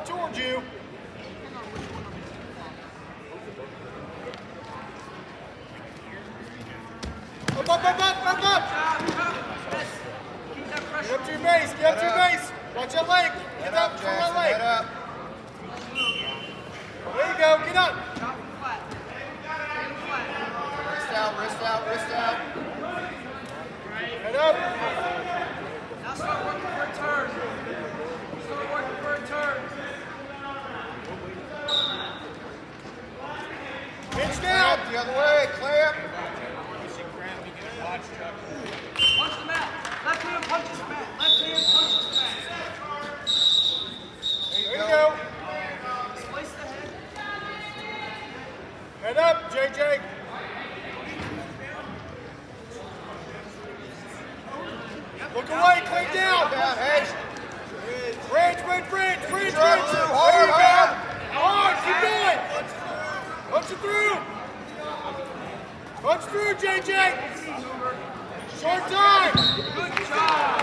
towards you. Up, up, up, up, up, up. Get up to your base, get up to your base. Watch that leg. Get up from that leg. There you go, get up. Wrist out, wrist out, wrist out. Head up. Now start working for a turn. Start working for a turn. Pitch down. The other way, clamp. Punch the mat. Left hand punches mat. Left hand punches mat. There you go. Slice the head. Head up, JJ. Look away, clean down. Hey. Bridge, bridge, bridge, bridge, bridge. Hard, hard. Hard, keep going. Punch it through. Punch through, JJ. Short time. Good job.